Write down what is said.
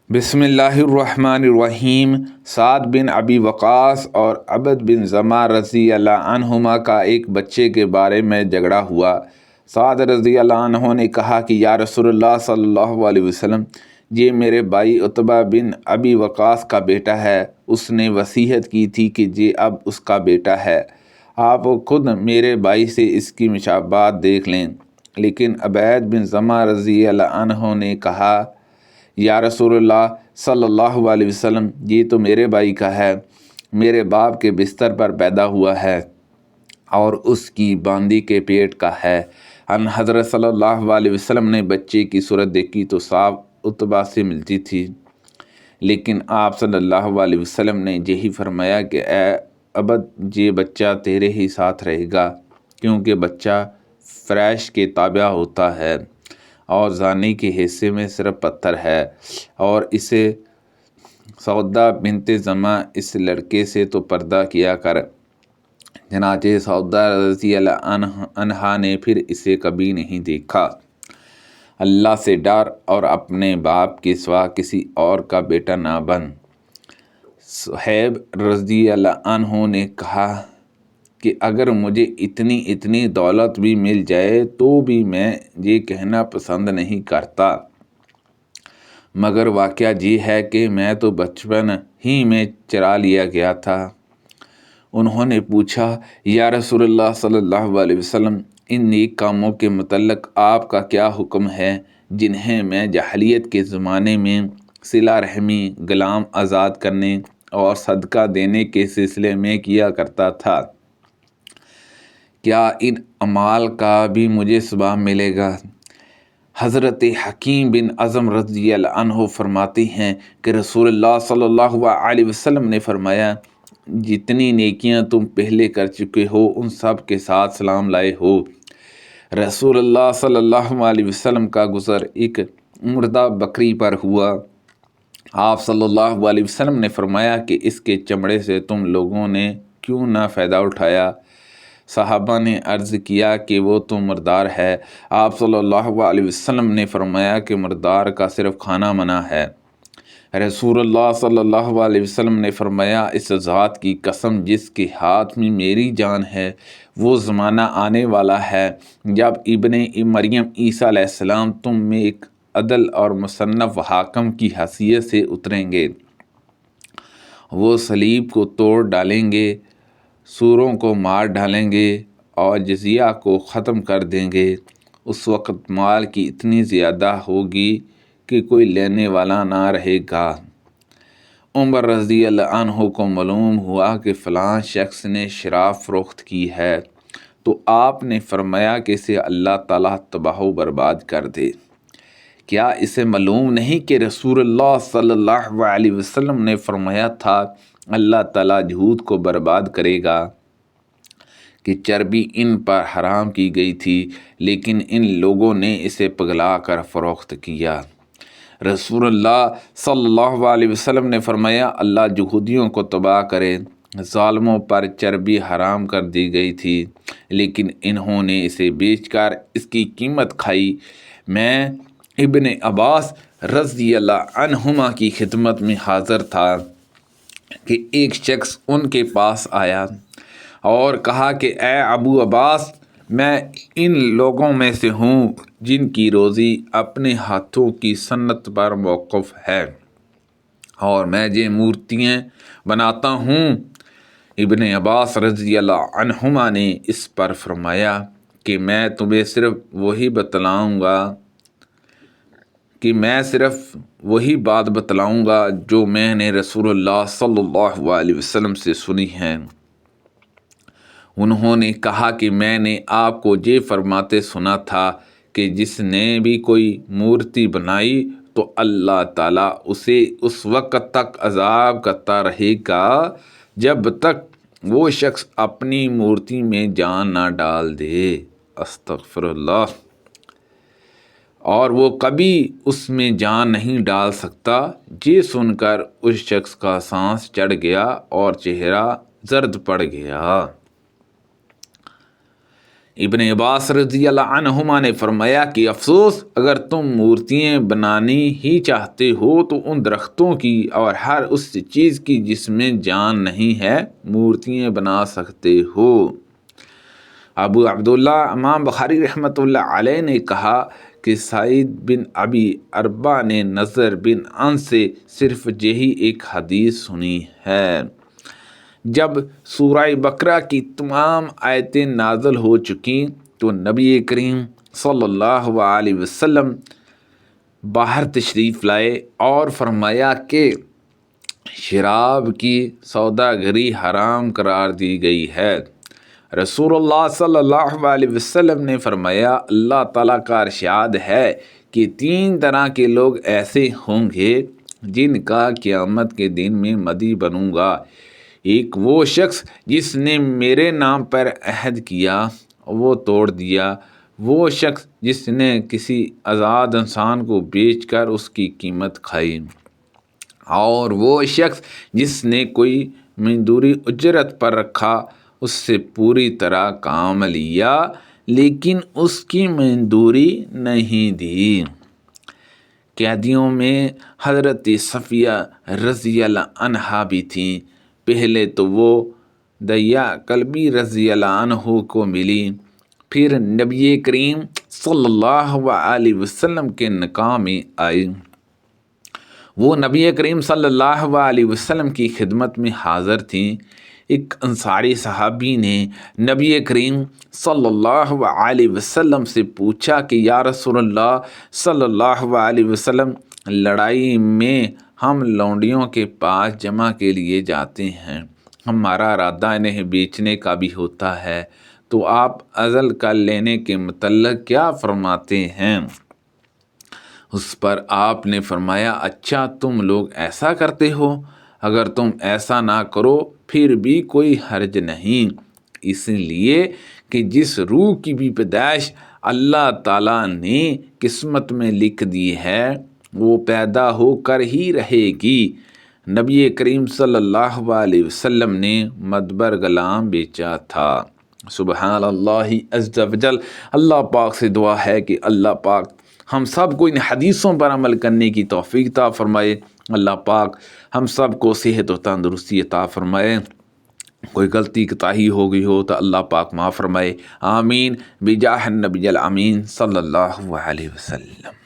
بسم اللہ الرحمن الرحیم۔ سعد بن ابی وقاص اور عبد بن زمع رضی اللہ عنہما کا ایک بچے کے بارے میں جھگڑا ہوا۔ سعد رضی اللہ عنہ نے کہا کہ یا رسول اللہ صلی اللہ علیہ وسلم، یہ میرے بھائی عتبہ بن ابی وقاص کا بیٹا ہے، اس نے وصیت کی تھی کہ یہ اب اس کا بیٹا ہے، آپ خود میرے بھائی سے اس کی مشابہت دیکھ لیں۔ لیکن عبید بن زمع رضی اللہ عنہ نے کہا یا رسول اللہ صلی اللہ علیہ وسلم، یہ تو میرے بھائی کا ہے، میرے باپ کے بستر پر پیدا ہوا ہے اور اس کی باندی کے پیٹ کا ہے۔ ان حضرت صلی اللہ علیہ وسلم نے بچے کی صورت دیکھی تو صاف عتبہ سے ملتی تھی، لیکن آپ صلی اللہ علیہ وسلم نے یہی فرمایا کہ اے عبد، یہ بچہ تیرے ہی ساتھ رہے گا، کیونکہ بچہ فریش کے تابع ہوتا ہے اور زانی کے حصے میں صرف پتھر ہے، اور اسے سودا بنت زمع اس لڑکے سے تو پردہ کیا کر۔ چنانچہ سودا رضی اللہ عنہا نے پھر اسے کبھی نہیں دیکھا۔ اللہ سے ڈر اور اپنے باپ کے سوا کسی اور کا بیٹا نہ بن۔ صہیب رضی اللہ عنہ نے کہا کہ اگر مجھے اتنی دولت بھی مل جائے تو بھی میں یہ کہنا پسند نہیں کرتا، مگر واقعہ یہ ہے کہ میں تو بچپن ہی میں چرا لیا گیا تھا۔ انہوں نے پوچھا یا رسول اللہ صلی اللہ علیہ وسلم، ان نیک کاموں کے متعلق آپ کا کیا حکم ہے جنہیں میں جاہلیت کے زمانے میں صلہ رحمی، غلام آزاد کرنے اور صدقہ دینے کے سلسلے میں کیا کرتا تھا؟ کیا ان اعمال کا بھی مجھے ثواب ملے گا؟ حضرت حکیم بن عظم رضی اللہ عنہ فرماتے ہیں کہ رسول اللہ صلی اللہ علیہ وسلم نے فرمایا، جتنی نیکیاں تم پہلے کر چکے ہو ان سب کے ساتھ سلام لائے ہو۔ رسول اللہ صلی اللہ علیہ وسلم کا گزر ایک مردہ بکری پر ہوا۔ آپ صلی اللہ علیہ وسلم نے فرمایا کہ اس کے چمڑے سے تم لوگوں نے کیوں نہ فائدہ اٹھایا؟ صحابہ نے عرض کیا کہ وہ تو مردار ہے۔ آپ صلی اللہ علیہ وسلم نے فرمایا کہ مردار کا صرف کھانا منع ہے۔ رسول اللہ صلی اللہ علیہ وسلم نے فرمایا، اس ذات کی قسم جس کے ہاتھ میں میری جان ہے، وہ زمانہ آنے والا ہے جب ابن مریم عیسیٰ علیہ السلام تم میں ایک عدل اور مصنف حاکم کی حیثیت سے اتریں گے۔ وہ صلیب کو توڑ ڈالیں گے، سوروں کو مار ڈالیں گے اور جزیہ کو ختم کر دیں گے۔ اس وقت مال کی اتنی زیادہ ہوگی کہ کوئی لینے والا نہ رہے گا۔ عمر رضی اللہ عنہ کو معلوم ہوا کہ فلاں شخص نے شراب فروخت کی ہے، تو آپ نے فرمایا کہ اسے اللہ تعالیٰ تباہ و برباد کر دے۔ کیا اسے معلوم نہیں کہ رسول اللہ صلی اللہ علیہ وسلم نے فرمایا تھا اللہ تعالیٰ جھوٹ کو برباد کرے گا، کہ چربی ان پر حرام کی گئی تھی لیکن ان لوگوں نے اسے پگلا کر فروخت کیا۔ رسول اللہ صلی اللہ علیہ وسلم نے فرمایا اللہ یہودیوں کو تباہ کرے، ظالموں پر چربی حرام کر دی گئی تھی لیکن انہوں نے اسے بیچ کر اس کی قیمت کھائی۔ میں ابن عباس رضی اللہ عنہما کی خدمت میں حاضر تھا کہ ایک شخص ان کے پاس آیا اور کہا کہ اے ابو عباس، میں ان لوگوں میں سے ہوں جن کی روزی اپنے ہاتھوں کی صنعت پر موقف ہے اور میں یہ مورتیاں بناتا ہوں۔ ابن عباس رضی اللہ عنہما نے اس پر فرمایا کہ میں تمہیں صرف وہی بات بتلاؤں گا جو میں نے رسول اللہ صلی اللہ علیہ وسلم سے سنی ہے۔ انہوں نے کہا کہ میں نے آپ کو یہ فرماتے سنا تھا کہ جس نے بھی کوئی مورتی بنائی تو اللہ تعالیٰ اسے اس وقت تک عذاب کرتا رہے گا جب تک وہ شخص اپنی مورتی میں جان نہ ڈال دے۔ استغفر اللہ۔ اور وہ کبھی اس میں جان نہیں ڈال سکتا۔ یہ سن کر اس شخص کا سانس چڑھ گیا اور چہرہ زرد پڑ گیا۔ ابن عباس رضی اللہ عنہما نے فرمایا کہ افسوس، اگر تم مورتیاں بنانی ہی چاہتے ہو تو ان درختوں کی اور ہر اس چیز کی جس میں جان نہیں ہے مورتیاں بنا سکتے ہو۔ ابو عبداللہ امام بخاری رحمۃ اللہ علیہ نے کہا کہ سعید بن ابی اربا نے نضر بن انس سے صرف یہی ایک حدیث سنی ہے۔ جب سورہ بقرہ کی تمام آیتیں نازل ہو چکیں تو نبی کریم صلی اللہ علیہ وسلم باہر تشریف لائے اور فرمایا کہ شراب کی سوداگری حرام قرار دی گئی ہے۔ رسول اللہ صلی اللہ علیہ وسلم نے فرمایا، اللہ تعالیٰ کا ارشاد ہے کہ 3 طرح کے لوگ ایسے ہوں گے جن کا قیامت کے دن میں مدعی بنوں گا۔ ایک وہ شخص جس نے میرے نام پر عہد کیا وہ توڑ دیا، وہ شخص جس نے کسی آزاد انسان کو بیچ کر اس کی قیمت کھائی، اور وہ شخص جس نے کوئی مزدوری اجرت پر رکھا، اس سے پوری طرح کام لیا لیکن اس کی مزدوری نہیں دی۔ قیدیوں میں حضرت صفیہ رضی اللہ عنہا بھی تھیں۔ پہلے تو وہ دیا کلبی رضی اللہ عنہ کو ملی، پھر نبی کریم صلی اللہ علیہ وسلم کے نکاح میں آئی۔ وہ نبی کریم صلی اللہ علیہ وسلم کی خدمت میں حاضر تھیں۔ ایک انصاری صحابی نے نبی کریم صلی اللہ علیہ وسلم سے پوچھا کہ یا رسول اللہ صلی اللہ علیہ وسلم، لڑائی میں ہم لونڈیوں کے پاس جمع کے لیے جاتے ہیں، ہمارا ارادہ انہیں بیچنے کا بھی ہوتا ہے، تو آپ عزل کا لینے کے متعلق کیا فرماتے ہیں؟ اس پر آپ نے فرمایا، اچھا تم لوگ ایسا کرتے ہو، اگر تم ایسا نہ کرو پھر بھی کوئی حرج نہیں، اس لیے کہ جس روح کی بھی پیدائش اللہ تعالیٰ نے قسمت میں لکھ دی ہے وہ پیدا ہو کر ہی رہے گی۔ نبی کریم صلی اللہ علیہ وسلم نے مدبر غلام بیچا تھا۔ سبحان اللہ عز و جل۔ اللہ پاک سے دعا ہے کہ اللہ پاک ہم سب کو ان حدیثوں پر عمل کرنے کی توفیق عطا فرمائے۔ اللہ پاک ہم سب کو صحت و تندرستی عطا فرمائے۔ کوئی غلطی کوتاہی ہو گئی ہو تو اللہ پاک معاف فرمائے۔ آمین بجاہ النبی الامین صلی اللہ علیہ وسلم۔